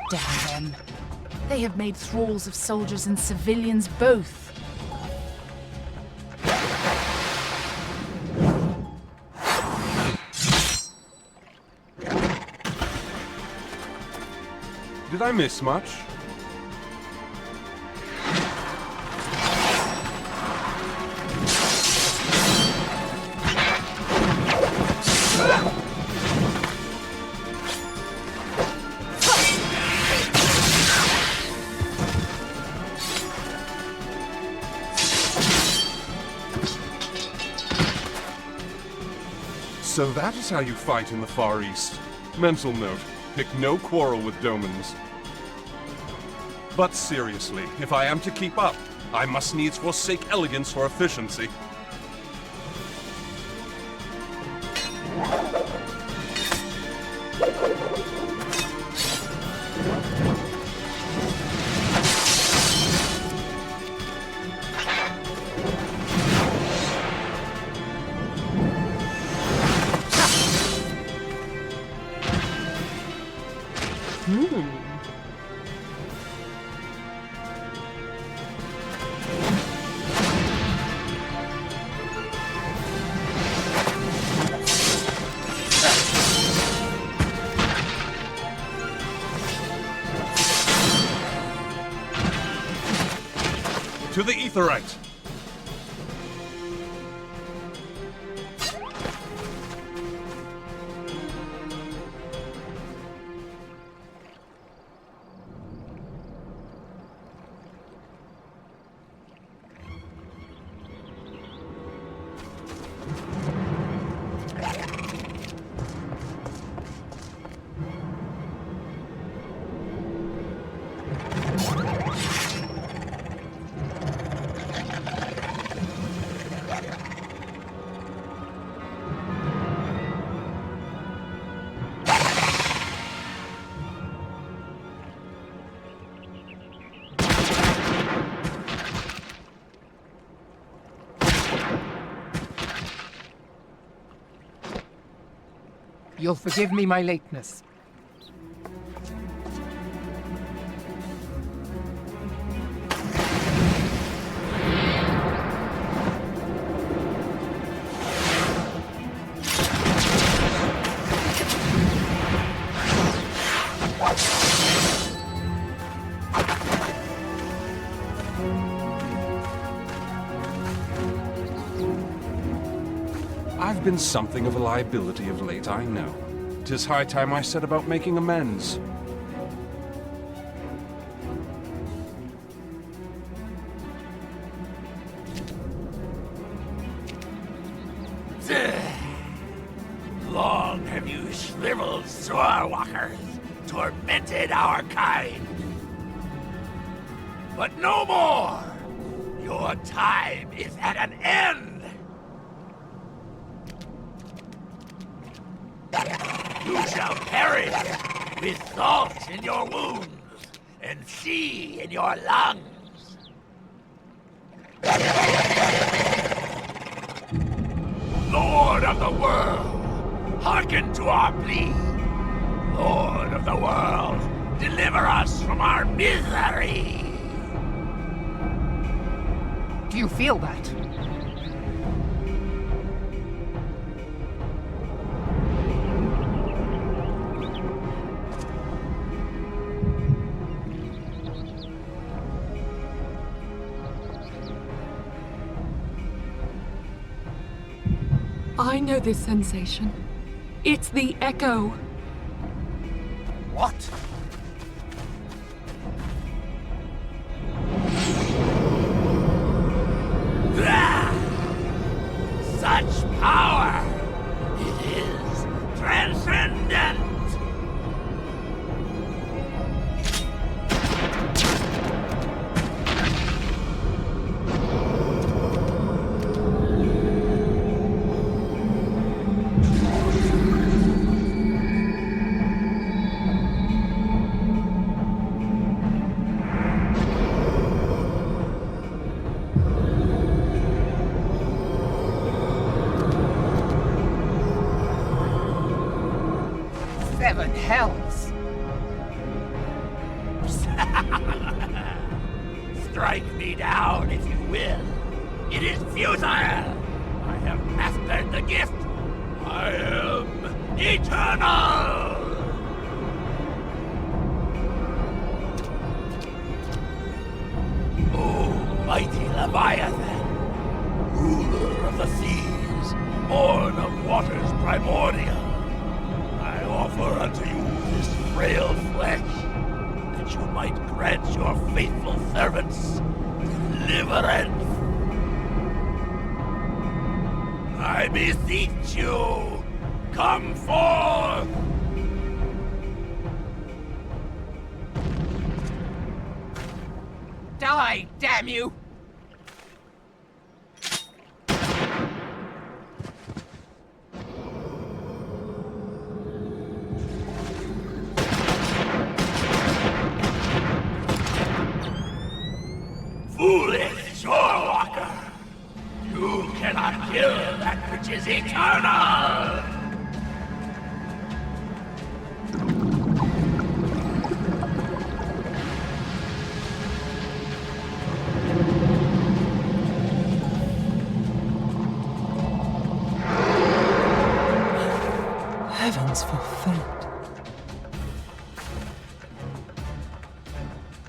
Damn them. They have made thralls of soldiers and civilians both. Did I miss much? So that is how you fight in the Far East. Mental note, pick no quarrel with Domans. But seriously, if I am to keep up, I must needs forsake elegance for efficiency. To the Aetherite! You'll forgive me my lateness. I've been something of a liability of late, I know. 'Tis high time I set about making amends. years tormented our kind. But no more! Your time is at an end! You shall perish with salt in your wounds and sea in your lungs. Lord of the world, hearken to our plea. Lord of the world, deliver us from our misery. Do you feel that? I know this sensation. It's the echo. What? Such power! It is transcendent! Seven hells! Strike me down if you will. It is futile! I have mastered the gift! I am eternal! O mighty Leviathan, ruler of the seas, born of waters primordial, I offer unto you this frail flesh, that you might grant your faithful servants deliverance. I beseech you, come forth! Die, damn you! Foolish shorewalker! You cannot kill that which is eternal! Heavens forfend.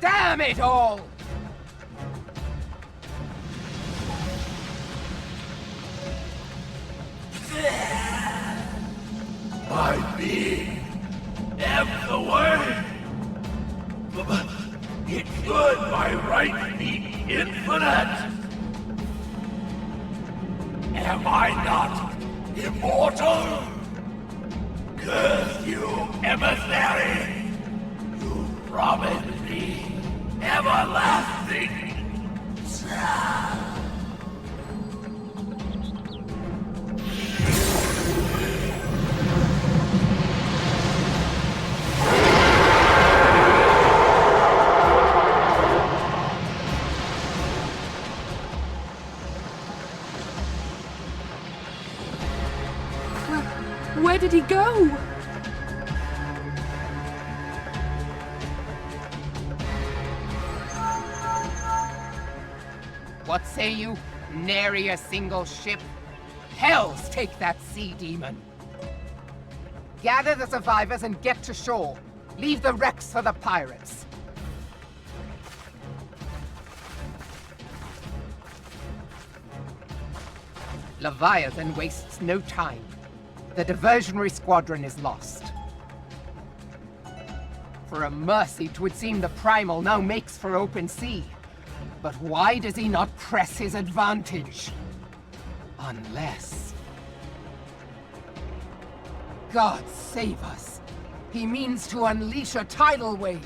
Damn it all! My being ebbs away. But it should by right be infinite. Am I not immortal? Curse you, emissary! You promised me everlasting. Where did he go? What say you? Nary a single ship? Hells take that sea demon! Gather the survivors and get to shore. Leave the wrecks for the pirates. Leviathan wastes no time. The diversionary squadron is lost. For a mercy, 'twould seem the Primal now makes for open sea. But why does he not press his advantage? Unless... God save us. He means to unleash a tidal wave.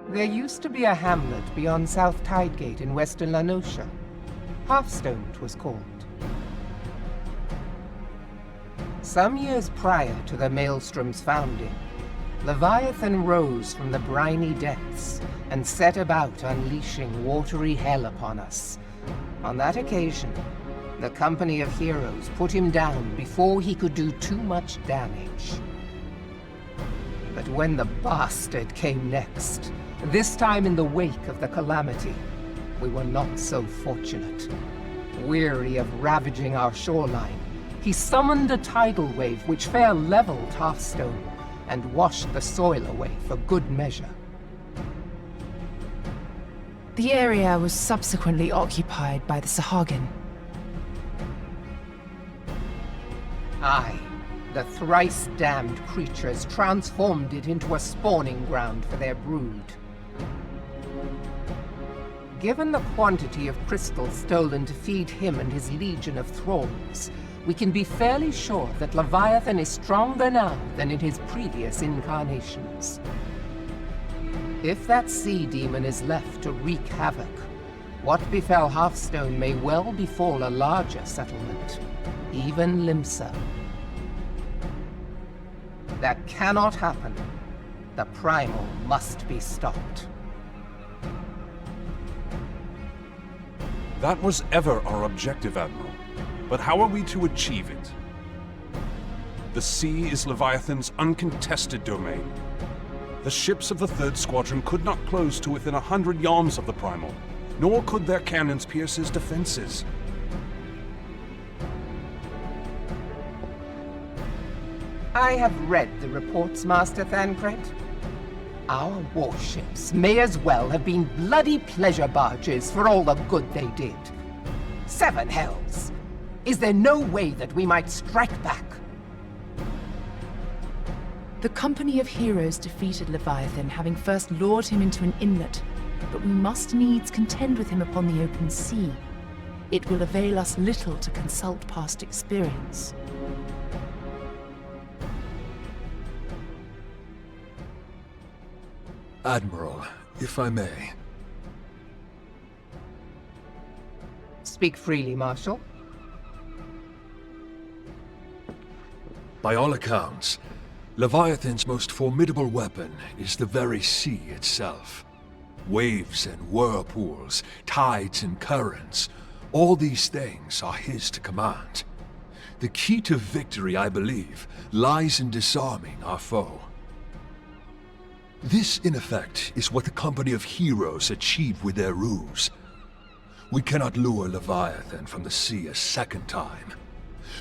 There used to be a hamlet beyond South Tidegate in western Lanosha. Hearthstone, it was called. Some years prior to the Maelstrom's founding, Leviathan rose from the briny depths and set about unleashing watery hell upon us. On that occasion, the Company of Heroes put him down before he could do too much damage. But when the bastard came next, this time in the wake of the calamity, we were not so fortunate. Weary of ravaging our shoreline, he summoned a tidal wave which fair leveled Hearthstone and washed the soil away for good measure. The area was subsequently occupied by the Sahagin. Aye, the thrice-damned creatures transformed it into a spawning ground for their brood. Given the quantity of crystals stolen to feed him and his legion of thralls, we can be fairly sure that Leviathan is stronger now than in his previous incarnations. If that sea demon is left to wreak havoc, what befell Hearthstone may well befall a larger settlement, even Limsa. That cannot happen. The Primal must be stopped. That was ever our objective, Admiral. But how are we to achieve it? The sea is Leviathan's uncontested domain. The ships of the 3rd Squadron could not close to within 100 yards of the Primal, nor could their cannons pierce his defenses. I have read the reports, Master Thancred. Our warships may as well have been bloody pleasure barges for all the good they did. 7 hells! Is there no way that we might strike back? The Company of Heroes defeated Leviathan, having first lured him into an inlet, but we must needs contend with him upon the open sea. It will avail us little to consult past experience. Admiral, if I may. Speak freely, Marshal. By all accounts, Leviathan's most formidable weapon is the very sea itself. Waves and whirlpools, tides and currents, all these things are his to command. The key to victory, I believe, lies in disarming our foe. This, in effect, is what the Company of Heroes achieved with their ruse. We cannot lure Leviathan from the sea a second time.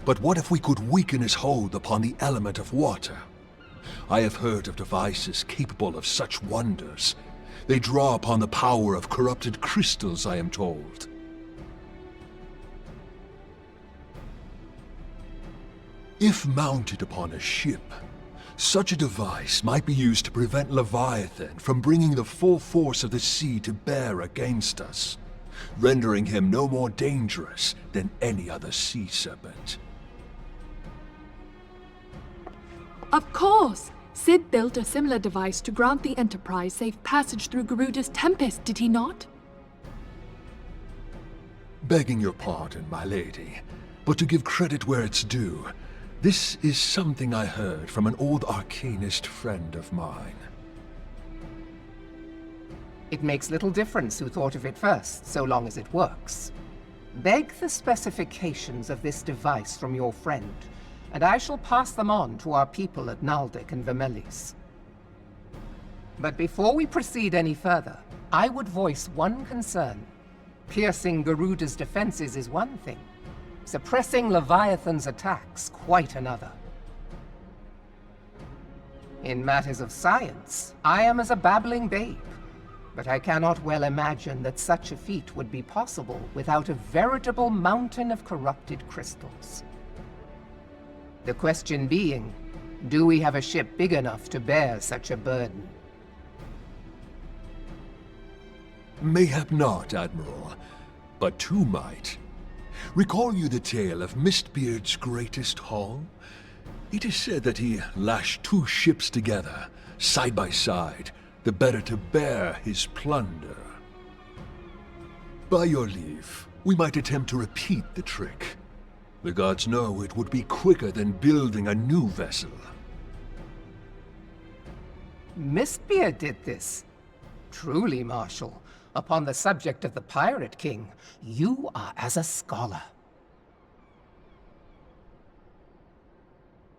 But what if we could weaken his hold upon the element of water? I have heard of devices capable of such wonders. They draw upon the power of corrupted crystals, I am told. If mounted upon a ship, such a device might be used to prevent Leviathan from bringing the full force of the sea to bear against us, rendering him no more dangerous than any other sea serpent. Of course! Sid built a similar device to grant the Enterprise safe passage through Garuda's Tempest, did he not? Begging your pardon, my lady, but to give credit where it's due, this is something I heard from an old arcanist friend of mine. It makes little difference who thought of it first, so long as it works. Beg the specifications of this device from your friend, and I shall pass them on to our people at Naldic and Vermelis. But before we proceed any further, I would voice one concern. Piercing Garuda's defenses is one thing. Suppressing Leviathan's attacks, quite another. In matters of science, I am as a babbling babe, but I cannot well imagine that such a feat would be possible without a veritable mountain of corrupted crystals. The question being, do we have a ship big enough to bear such a burden? Mayhap not, Admiral, but two might. Recall you the tale of Mistbeard's greatest haul? It is said that he lashed two ships together, side by side, the better to bear his plunder. By your leave, we might attempt to repeat the trick. The gods know it would be quicker than building a new vessel. Mistbeard did this. Truly, Marshal, upon the subject of the Pirate King, you are as a scholar.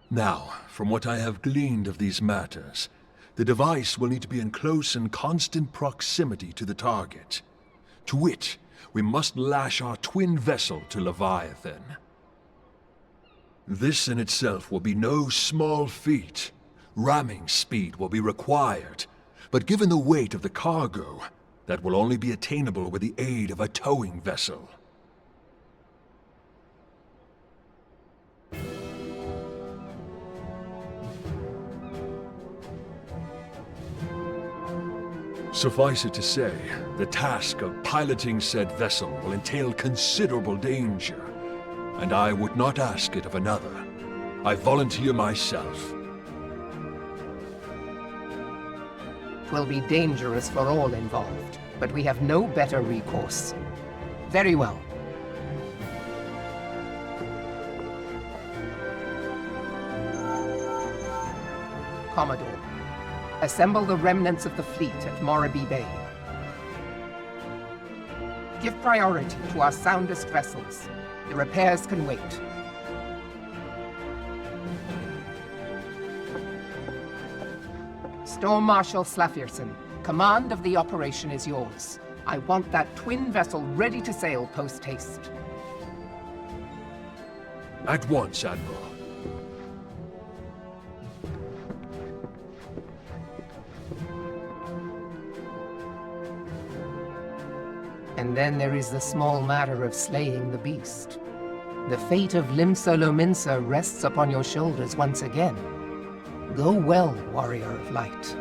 Now, from what I have gleaned of these matters, the device will need to be in close and constant proximity to the target. To wit, we must lash our twin vessel to Leviathan. This in itself will be no small feat. Ramming speed will be required, but given the weight of the cargo, that will only be attainable with the aid of a towing vessel. Suffice it to say, the task of piloting said vessel will entail considerable danger, and I would not ask it of another. I volunteer myself. 'Twill be dangerous for all involved, but we have no better recourse. Very well. Commodore, assemble the remnants of the fleet at Morrowby Bay. Give priority to our soundest vessels. The repairs can wait. Storm Marshal Slafirson, command of the operation is yours. I want that twin vessel ready to sail post-haste. At once, Admiral. And then there is the small matter of slaying the beast. The fate of Limsa Lominsa rests upon your shoulders once again. Go well, Warrior of Light.